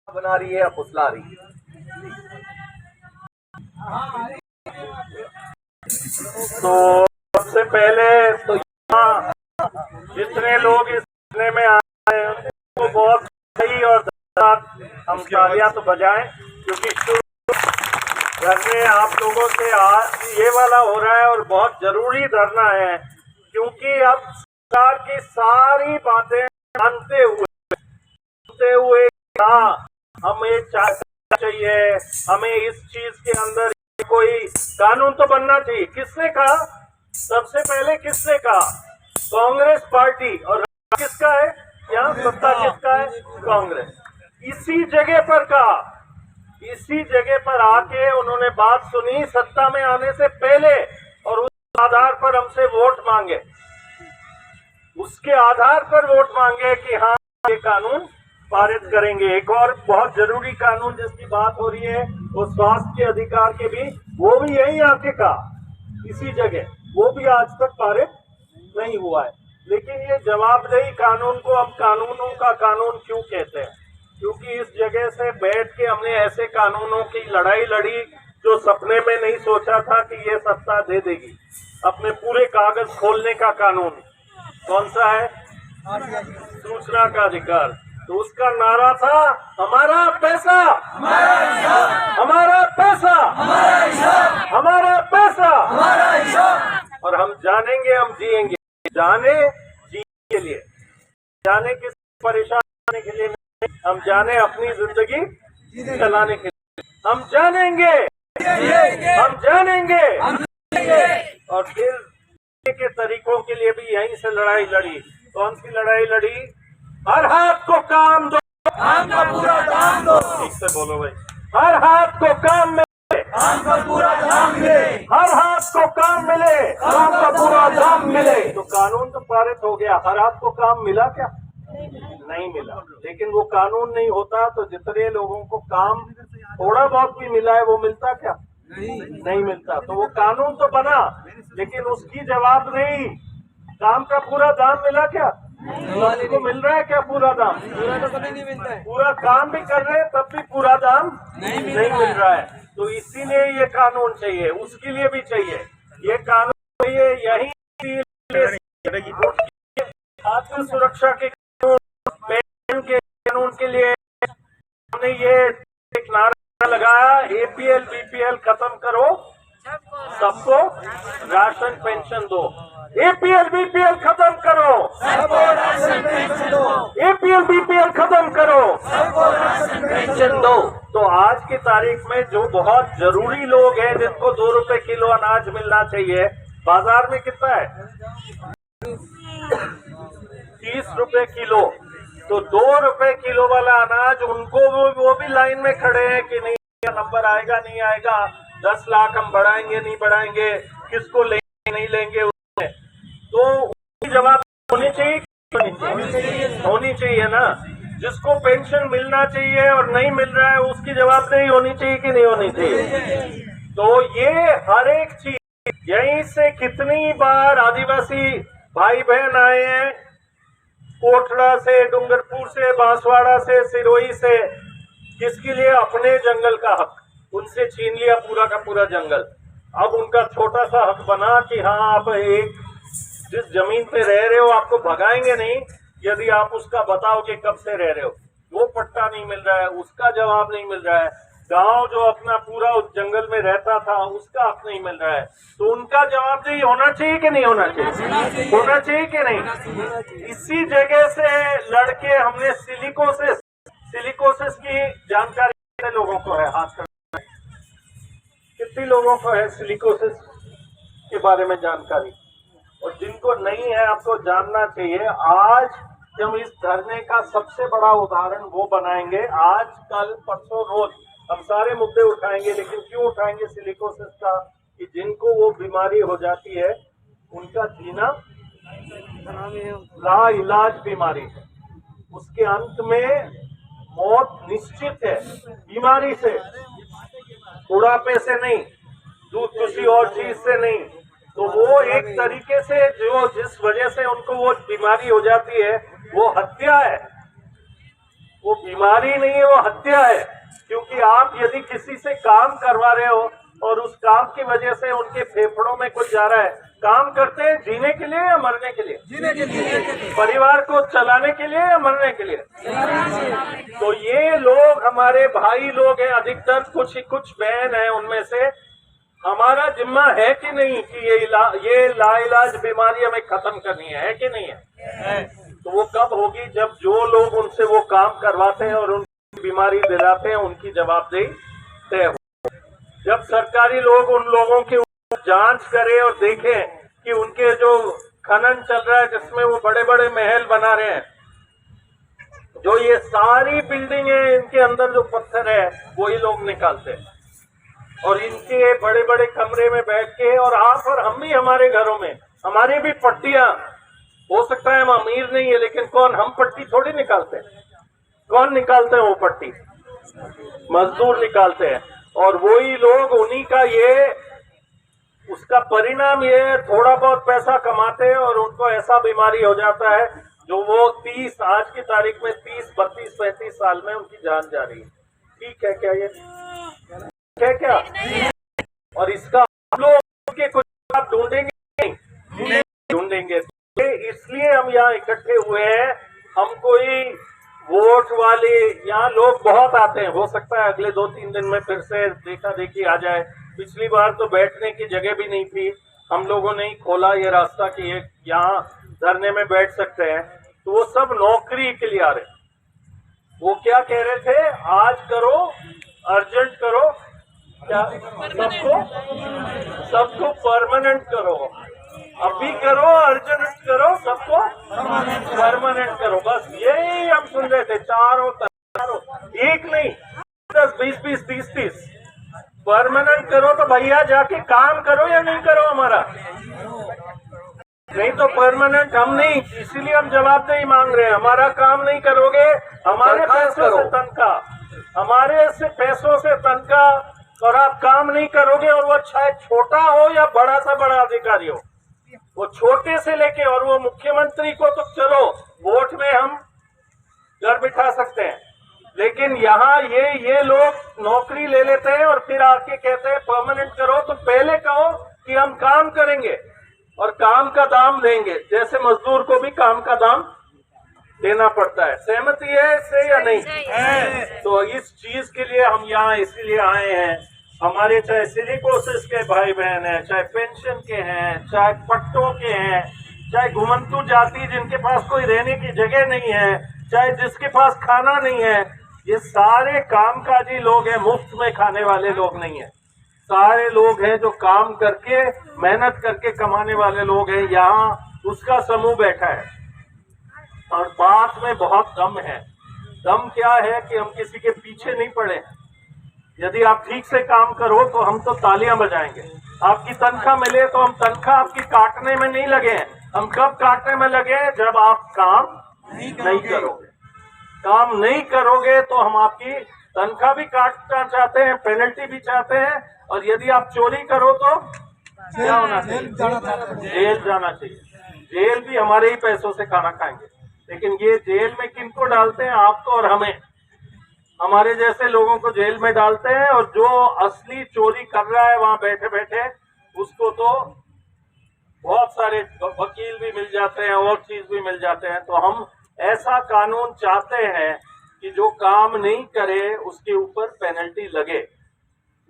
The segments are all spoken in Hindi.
बना रही है या फुसला रही है। तो सबसे पहले तो यहाँ जितने लोग इस धरने में आए हैं उनको बहुत सही और हम तालियां तो बजाएं, क्योंकि धरने आप लोगों से ये वाला हो रहा है और बहुत जरूरी धरना है, क्योंकि अब सरकार की सारी बातें मानते हुए हाँ हमें चाहिए, हमें इस चीज के अंदर कोई कानून तो बनना चाहिए। किसने कहा? सबसे पहले किसने कहा? कांग्रेस पार्टी। और किसका है यहाँ सत्ता? किसका है? कांग्रेस। इसी जगह पर कहा, इसी जगह पर आके उन्होंने बात सुनी सत्ता में आने से पहले, और उस आधार पर हमसे वोट मांगे, उसके आधार पर वोट मांगे कि हाँ ये कानून पारित करेंगे। एक और बहुत जरूरी कानून जिसकी बात हो रही है वो स्वास्थ्य के अधिकार के भी, वो भी यही आके कहा इसी जगह, वो भी आज तक पारित नहीं हुआ है। लेकिन ये जवाबदेही कानून को हम कानूनों का कानून क्यों कहते हैं? क्योंकि इस जगह से बैठ के हमने ऐसे कानूनों की लड़ाई लड़ी जो सपने में नहीं सोचा था कि ये सत्ता दे देगी। अपने पूरे कागज खोलने का कानून कौन सा है? सूचना का अधिकार। तो उसका नारा था हमारा पैसा हमारा हिसाब, हमारा पैसा हमारा हिसाब, हमारा पैसा हमारा हिसाब। और हम जानेंगे, हम जिएंगे। जाने जीने के लिए, जाने किस परेशान होने के लिए नहीं, हम जाने अपनी जिंदगी चलाने के लिए। हम जानेंगे, हम जानेंगे। और फिर के तरीकों के लिए भी यहीं से लड़ाई लड़ी। कौन सी लड़ाई लड़ी? हर हाथ को काम दो, काम का पूरा दाम दो। ठीक से बोलो भाई। हर हाथ को काम मिले, काम का पूरा दाम मिले। हर हाथ को काम मिले, काम का पूरा दाम मिले। तो कानून तो पारित हो गया, हर हाथ को काम मिला क्या? नहीं मिला। लेकिन वो कानून नहीं होता तो जितने लोगों को काम थोड़ा बहुत भी मिला है वो मिलता क्या? नहीं मिलता। तो वो कानून तो बना, लेकिन उसकी जवाब नहीं। काम का पूरा दाम मिला क्या? सबको मिल रहा है क्या पूरा दाम? पूरा तो कभी नहीं मिलता है। पूरा काम भी कर रहे हैं तब भी पूरा दाम नहीं मिल रहा है। तो इसीलिए ये कानून चाहिए, उसके लिए भी चाहिए ये कानून चाहिए। यही खाद्य सुरक्षा के कानून, पेंशन के कानून के लिए हमने ये एक नारा लगाया, APL BPL खत्म करो, सबको राशन पेंशन दो। APL BPL खत्म करो, सबको राशन पेंशन दो। APL BPL खत्म करो, सबको राशन पेंशन दो। तो आज की तारीख में जो बहुत जरूरी लोग हैं जिनको 2 रुपए किलो अनाज मिलना चाहिए, बाजार में कितना है? 30 रुपए किलो। तो 2 रुपए किलो वाला अनाज उनको वो भी लाइन में खड़े हैं कि नहीं नंबर आएगा नहीं आएगा, 10 लाख हम बढ़ाएंगे नहीं बढ़ाएंगे, किसको लेंगे नहीं लेंगे उसमें। तो उसकी जवाब होनी चाहिए, होनी चाहिए ना। जिसको पेंशन मिलना चाहिए और नहीं मिल रहा है उसकी जवाबदेही होनी चाहिए कि नहीं होनी चाहिए? तो ये हर एक चीज, यहीं से कितनी बार आदिवासी भाई बहन आए हैं, कोटड़ा से, डूंगरपुर से, बांसवाड़ा से, सिरोही से, किसके लिए? अपने जंगल का हक उनसे छीन लिया, पूरा का पूरा जंगल। अब उनका छोटा सा हक बना कि हाँ आप एक जिस जमीन पे रह रहे हो आपको भगाएंगे नहीं यदि आप उसका बताओगे कब से रह रहे हो। वो पट्टा नहीं मिल रहा है, उसका जवाब नहीं मिल रहा है। गांव जो अपना पूरा उस जंगल में रहता था उसका हक नहीं मिल रहा है। तो उनका जवाबदेही होना चाहिए कि नहीं होना चाहिए? होना चाहिए कि नहीं? इसी जगह से लड़के हमने सिलिकोसिस की जानकारी कितने लोगों को है? हाथ कर, कितने लोगों को है सिलिकोसिस के बारे में जानकारी? और जिनको नहीं है आपको जानना चाहिए। आज हम इस धरने का सबसे बड़ा उदाहरण वो बनाएंगे, आज कल परसों रोज हम सारे मुद्दे उठाएंगे। लेकिन क्यों उठाएंगे सिलिकोसिस का? कि जिनको वो बीमारी हो जाती है उनका जीना लाइलाज बीमारी है, उसके अंत में मौत निश्चित है। बीमारी से, बुढ़ापे से नहीं, किसी और चीज से नहीं। तो वो एक तरीके से जो जिस वजह से उनको वो बीमारी हो जाती है वो हत्या है। वो बीमारी नहीं है, वो हत्या है। क्योंकि आप यदि किसी से काम करवा रहे हो और उस काम की वजह से उनके फेफड़ों में कुछ जा रहा है, काम करते हैं जीने के लिए या मरने के लिए? जीने के लिए। परिवार को चलाने के लिए या मरने के लिए? तो ये लोग हमारे भाई लोग हैं, अधिकतर कुछ बहन है उनमें से। हमारा जिम्मा है कि नहीं कि ये लाइलाज बीमारी हमें खत्म करनी है कि नहीं है? तो वो कब होगी? जब जो लोग उनसे वो काम करवाते हैं और उनकी बीमारी दिलाते हैं, उनकी जवाबदेही तय हो। जब सरकारी लोग उन लोगों की जांच करें और देखें कि उनके जो खनन चल रहा है जिसमें वो बड़े बड़े महल बना रहे हैं, जो ये सारी बिल्डिंग है इनके अंदर जो पत्थर है वही लोग निकालते हैं और इनके बड़े बड़े कमरे में बैठ के, और आप और हम भी हमारे घरों में हमारी भी पट्टियां, हो सकता है हम अमीर नहीं है लेकिन कौन, हम पट्टी थोड़ी निकालते हैं। कौन निकालते हैं वो पट्टी? मजदूर निकालते हैं। और वही लोग, उन्हीं का ये, उसका परिणाम ये थोड़ा बहुत पैसा कमाते हैं और उनको ऐसा बीमारी हो जाता है जो वो 30, आज की तारीख में 30, 32, 35 साल में उनकी जान जा रही है। ठीक है क्या ये? है क्या? और इसका हम लोग के कुछ आप ढूंढेंगे नहीं, ढूंढेंगे। इसलिए हम यहाँ इकट्ठे हुए हैं। हम कोई वोट वाले, यहाँ लोग बहुत आते हैं, हो सकता है अगले 2-3 दिन में फिर से देखा देखी आ जाए। पिछली बार तो बैठने की जगह भी नहीं थी, हम लोगों ने ही खोला ये रास्ता कि यहाँ धरने में बैठ सकते हैं। तो वो सब नौकरी के लिए आ रहे। वो क्या कह रहे थे? आज करो, अर्जेंट करो, क्या सबको परमानेंट करो, अभी करो, अर्जेंट करो, सबको परमानेंट करो। बस यही हम सुन रहे थे चारों तरफ, एक नहीं 10, 20, 20, 30, 30 परमानेंट करो। तो भैया जाके काम करो या नहीं करो हमारा? नहीं तो परमानेंट हम नहीं, इसीलिए हम जवाबदेही मांग रहे हैं। हमारा काम नहीं करोगे, हमारे पैसों से तनख्वाह, हमारे से पैसों से तनख्वाह, और आप काम नहीं करोगे, और वो चाहे छोटा हो या बड़ा सा बड़ा अधिकारी हो, वो छोटे से लेके, और वो मुख्यमंत्री को तो चलो वोट में हम घर बिठा सकते हैं, लेकिन यहाँ ये लोग नौकरी ले लेते हैं और फिर आके कहते हैं परमानेंट करो। तो पहले कहो कि हम काम करेंगे और काम का दाम देंगे, जैसे मजदूर को भी काम का दाम देना पड़ता है। सहमति है इससे या नहीं? तो इस चीज के लिए हम यहाँ इसीलिए आए हैं। हमारे चाहे सिलिकोसिस के भाई बहन हैं, चाहे पेंशन के हैं, चाहे पट्टों के हैं, चाहे घुमंतु जाति जिनके पास कोई रहने की जगह नहीं है, चाहे जिसके पास खाना नहीं है, ये सारे कामकाजी लोग हैं, मुफ्त में खाने वाले लोग नहीं है। सारे लोग हैं जो काम करके, मेहनत करके कमाने वाले लोग हैं। यहाँ उसका समूह बैठा है और बात में बहुत दम है। दम क्या है कि हम किसी के पीछे नहीं पड़े। यदि आप ठीक से काम करो तो हम तो तालियां बजाएंगे। आपकी तनख्वाह मिले तो हम तनख्वाह आपकी काटने में नहीं लगे हैं। हम कब काटने में लगे हैं? जब आप काम नहीं करोगे। काम नहीं करोगे तो हम आपकी तनख्वाह भी काटना चाहते हैं, पेनल्टी भी चाहते हैं, और यदि आप चोरी करो तो क्या होना चाहिए? जेल जाना चाहिए। जेल भी हमारे ही पैसों से खाना खाएंगे, लेकिन ये जेल में किनको डालते हैं? आपको और हमें, हमारे जैसे लोगों को जेल में डालते हैं। और जो असली चोरी कर रहा है वहां बैठे बैठे, उसको तो बहुत सारे वकील भी मिल जाते हैं और चीज भी मिल जाते हैं। तो हम ऐसा कानून चाहते हैं कि जो काम नहीं करे उसके ऊपर पेनल्टी लगे,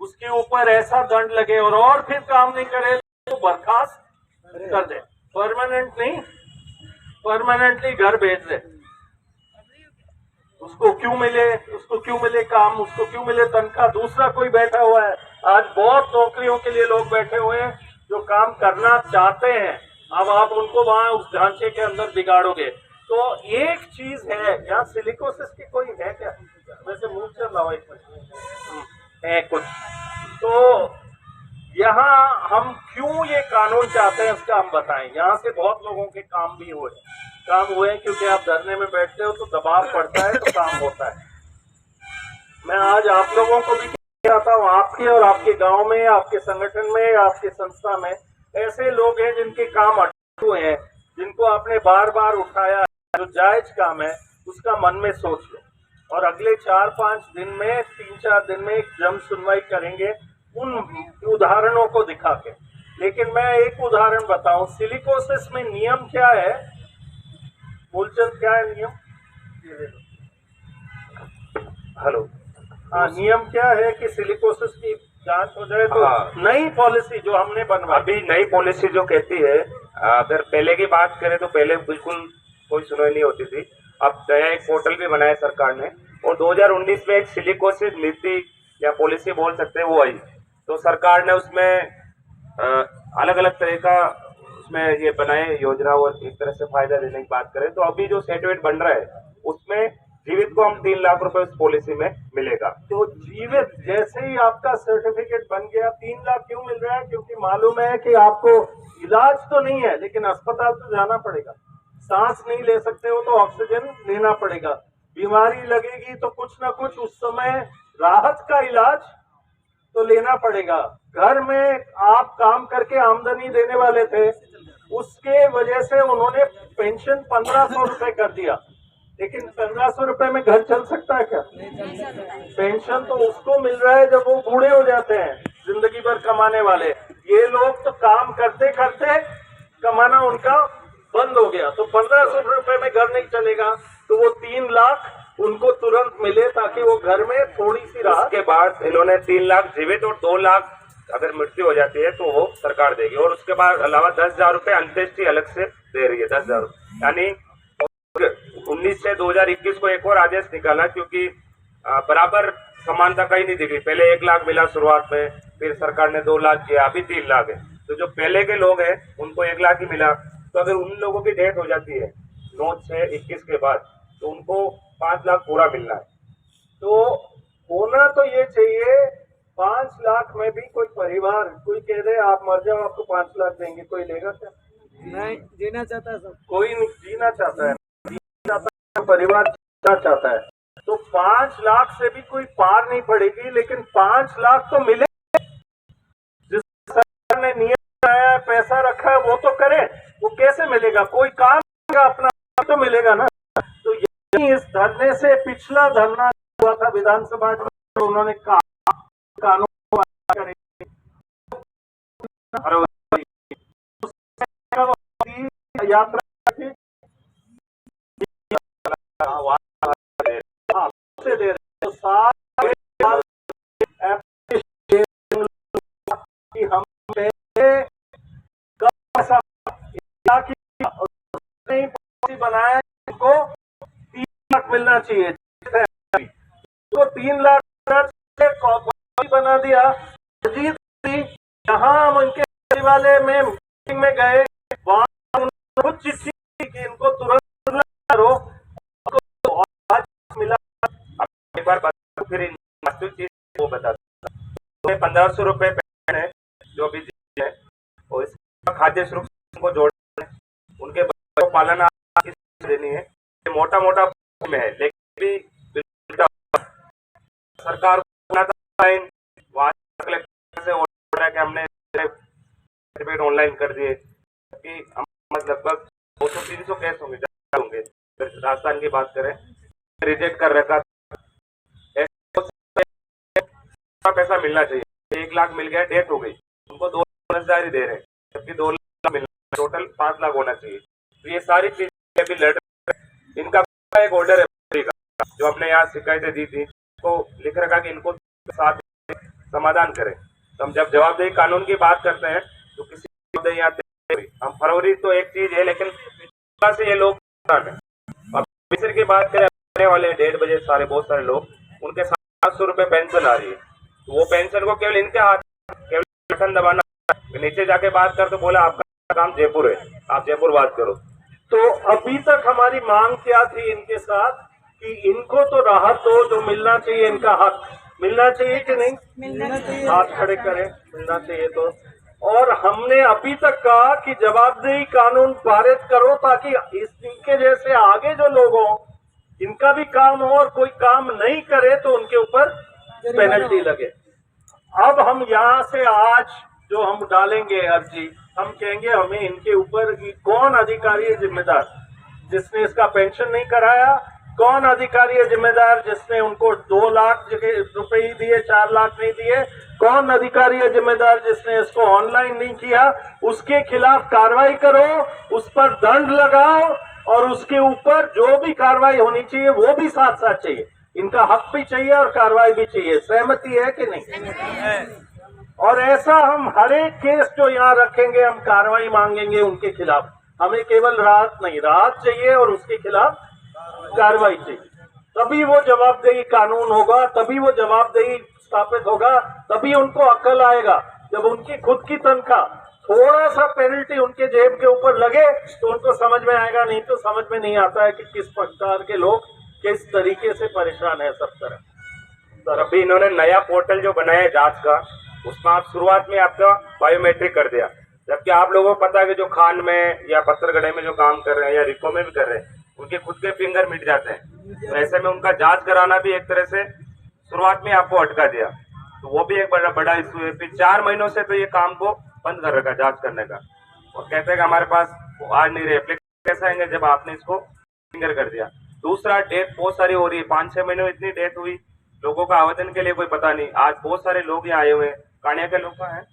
उसके ऊपर ऐसा दंड लगे, और फिर काम नहीं करे तो बर्खास्त कर दे। परमानेंट नहीं, परमानेंटली घर भेज दे। उसको क्यों मिले काम, उसको क्यों मिले तनख्वाह? दूसरा कोई बैठा हुआ है। आज बहुत नौकरियों के लिए लोग बैठे हुए हैं जो काम करना चाहते हैं। अब आप उनको वहां उस ढांचे के अंदर बिगाड़ोगे। तो एक चीज है, यहाँ सिलिकोसिस की कोई है क्या? वैसे मुंह चल रहा है कुछ। तो यहाँ हम क्यों ये कानून चाहते हैं उसका हम बताएं। यहाँ से बहुत लोगों के काम भी हुए क्योंकि आप धरने में बैठते हो तो दबाव पड़ता है तो काम होता है। मैं आज आप लोगों को भी कहता हूँ, आपके और आपके गांव में, आपके संगठन में, आपके संस्था में ऐसे लोग हैं जिनके काम अटके हुए हैं, जिनको आपने बार बार उठाया, जो जायज काम है उसका मन में सोच लो। और अगले 4-5 दिन में 3-4 दिन में एक जन सुनवाई करेंगे उन उदाहरणों को दिखा के। लेकिन मैं एक उदाहरण बताऊं, सिलिकोसिस में नियम क्या है? मूलचंद, क्या है नियम? हेलो, हाँ, नियम क्या है कि सिलिकोसिस की जांच हो जाए तो नई पॉलिसी जो हमने बनवाई, अभी नई पॉलिसी जो कहती है, अगर पहले की बात करें तो पहले बिल्कुल कोई सुनवाई नहीं होती थी। अब नया एक पोर्टल भी बनाया सरकार ने, और 2019 में एक सिलिकोसिस नीति या पॉलिसी बोल सकते हैं वो आई। तो सरकार ने उसमें अलग अलग तरह का उसमें ये बनाए योजना, और एक तरह से फायदा देने की बात करें तो अभी जो सर्टिफिकेट बन रहा है उसमें जीवित को हम 3 लाख रुपए उस पॉलिसी में मिलेगा। तो जीवित जैसे ही आपका सर्टिफिकेट बन गया 3 लाख क्यों मिल रहा है? क्योंकि मालूम है कि आपको इलाज तो नहीं है लेकिन अस्पताल तो जाना पड़ेगा, सांस नहीं ले सकते हो तो ऑक्सीजन लेना पड़ेगा, बीमारी लगेगी तो कुछ ना कुछ उस समय राहत का इलाज तो लेना पड़ेगा। घर में आप काम करके आमदनी देने वाले थे, उसके वजह से उन्होंने पेंशन 1500 रुपए कर दिया, लेकिन 1500 रुपए में घर चल सकता है क्या? पेंशन तो उसको मिल रहा है जब वो बूढ़े हो जाते हैं, जिंदगी भर कमाने वाले। ये लोग तो काम करते करते कमाना उनका बंद हो गया, तो 1500 रुपए में घर नहीं चलेगा, तो वो 3 लाख उनको तुरंत मिले ताकि वो घर में थोड़ी सी राहत। उसके बाद इन्होंने 3 लाख जीवित और 2 लाख अगर मृत्यु हो जाती है तो वो सरकार देगी, और उसके बाद अलावा 10,000 रुपए अंत्येष्टि अलग से दे रही है। 10,000 रुपए, यानी 19 से 2021 को एक और आदेश निकाला, क्योंकि बराबर समानता कहीं नहीं दिखी। पहले 1 लाख मिला शुरुआत में, फिर सरकार ने 2 लाख किया, अभी 3 लाख है। तो जो पहले के लोग हैं उनको 1 लाख ही मिला, तो अगर उन लोगों की डेथ हो जाती है 9/6/21 के बाद तो उनको 5 लाख पूरा मिलना है। तो होना तो ये चाहिए 5 लाख में भी कोई परिवार कोई कह दे आप मर जाओ आपको 5 लाख देंगे, कोई लेगा क्या? नहीं, जीना चाहता है सब, कोई नहीं जीना चाहता है, परिवार जीना चाहता है। तो 5 लाख से भी कोई पार नहीं पड़ेगी, लेकिन 5 लाख तो मिले। जिस सरकार ने नियम बनाया है, पैसा रखा है, वो तो करे। वो कैसे मिलेगा? कोई काम अपना तो मिलेगा ना। तो यही इस धरने से पिछला धरना हुआ था विधानसभा में, तो उन्होंने कानून यात्रा से दे रहे, तो सारे हम बनाया को 3 लाख मिलना चाहिए, तो 3 लाख बना दिया। यहाँ हम उनके वाले में मीटिंग में गए, वहां कुछ चिट्ठी कि इनको तुरंत करो, आज मिला। एक बार फिर चीज वो बता, 1500 रुपए है जो भी है, और इसका खाद्य सुरक्षा को जोड़ना है, उनके बच्चों को पालना देनी है। मोटा मोटा में है, लेकिन सरकार से हमने सर्टिफिकेट ऑनलाइन कर दिए कि हम लगभग 200-300 केस होंगे। राजस्थान की बात करें, रिजेक्ट कर रखा, पैसा मिलना चाहिए। 1 लाख मिल गया, डेट हो गई, उनको 2,000 ही दे रहे हैं, जबकि 2 लाख मिलना, टोटल 5 लाख होना चाहिए। तो ये सारी चीजें अभी लड़ रहे हैं। इनका एक ऑर्डर है जो हमने यहाँ शिकायतें दी थी, तो लिख रखा कि इनको साथ समाधान करें। तो हम जब जवाबदेही कानून की बात करते हैं तो किसी हम फरवरी तो एक चीज है, लेकिन से ये लोग मिस्र की बात करें, आने वाले 1:30 बजे सारे बहुत सारे लोग, उनके 700 रुपए पेंशन आ रही है। तो वो पेंशन को केवल इनके हाथ, केवल बटन दबाना, नीचे जाके बात कर तो बोला आपका काम जयपुर है, आप जयपुर बात करो। तो अभी तक हमारी मांग क्या थी इनके साथ कि इनको तो राहत दो, जो मिलना चाहिए, इनका हक मिलना चाहिए कि नहीं? मिलना चाहिए। हाथ खड़े करें, मिलना चाहिए। तो और हमने अभी तक कहा कि जवाबदेही कानून पारित करो ताकि इनके जैसे आगे जो लोग हों, इनका भी काम हो, और कोई काम नहीं करे तो उनके ऊपर पेनल्टी लगे। अब हम यहाँ से आज जो हम डालेंगे अर्जी, हम कहेंगे हमें इनके ऊपर कौन अधिकारी है जिम्मेदार, जिसने इसका पेंशन नहीं कराया, कौन अधिकारी है जिम्मेदार जिसने उनको 2 लाख रुपए ही दिए, 4 लाख नहीं दिए? कौन अधिकारी है जिम्मेदार जिसने इसको ऑनलाइन नहीं किया? उसके खिलाफ कार्रवाई करो, उस पर दंड लगाओ और उसके ऊपर जो भी कार्रवाई होनी चाहिए वो भी साथ साथ चाहिए। इनका हक भी चाहिए और कार्रवाई भी चाहिए। सहमति है कि नहीं? और ऐसा हम हर एक केस जो यहाँ रखेंगे, हम कार्रवाई मांगेंगे उनके खिलाफ। हमें केवल राहत नहीं, राहत चाहिए और उसके खिलाफ कार्रवाई चाहिए। तभी वो जवाबदेही कानून होगा, तभी वो जवाबदेही स्थापित होगा, तभी उनको अक्ल आएगा। जब उनकी खुद की तनख्वाह थोड़ा सा पेनल्टी उनके जेब के ऊपर लगे तो उनको समझ में आएगा, नहीं तो समझ में नहीं आता है कि किस प्रकार के लोग किस तरीके से परेशान है सब तरह। सर अभी इन्होंने नया पोर्टल जो बनाया है जांच का, उसमें आप शुरुआत में आपका बायोमेट्रिक कर दिया, जबकि आप लोगों को पता है कि जो खान में या पत्थरगढ़े में जो काम कर रहे हैं या रिको में भी कर रहे हैं, उनके खुद के फिंगर मिट जाते हैं। तो ऐसे में उनका जांच कराना भी एक तरह से शुरुआत में आपको अटका दिया, तो वो भी एक बड़ा इशू है। फिर 4 महीनों से तो ये काम को बंद कर रखा जांच करने का, और कहते हैं कि हमारे पास वो आज नहीं रहे। कैसे आएंगे जब आपने इसको फिंगर कर दिया? दूसरा, डेट बहुत सारी हो रही है, 5-6 महीने में इतनी डेट हुई, लोगों का आवेदन के लिए कोई पता नहीं। आज बहुत सारे लोग यहाँ आए हुए हैं, कानिया के लोग हैं,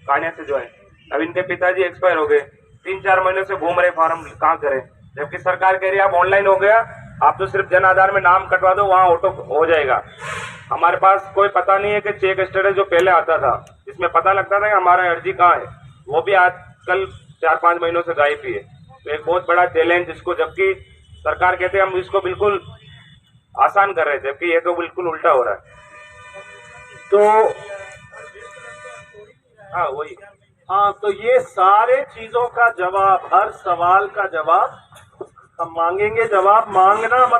कानिया से जो है, अब इनके पिताजी एक्सपायर हो गए, 3-4 महीने से घूम रहे, फार्म कहाँ करें? जबकि सरकार कह रही है आप ऑनलाइन हो गया, आप तो सिर्फ जन आधार में नाम कटवा दो, वहाँ ऑटो हो जाएगा। हमारे पास कोई पता नहीं है कि चेक स्टेटस जो पहले आता था, जिसमें पता लगता था कि हमारा अर्जी कहाँ है, वो भी आजकल 4-5 महीनों से गायब ही है। तो एक बहुत बड़ा चैलेंज, जिसको जबकि सरकार कहते हैं हम इसको बिल्कुल आसान कर रहे थे, जबकि ये तो बिल्कुल उल्टा हो रहा है। तो हाँ वही, हाँ, तो ये सारे चीजों का जवाब, हर सवाल का जवाब हम मांगेंगे। जवाब मांगना मतलब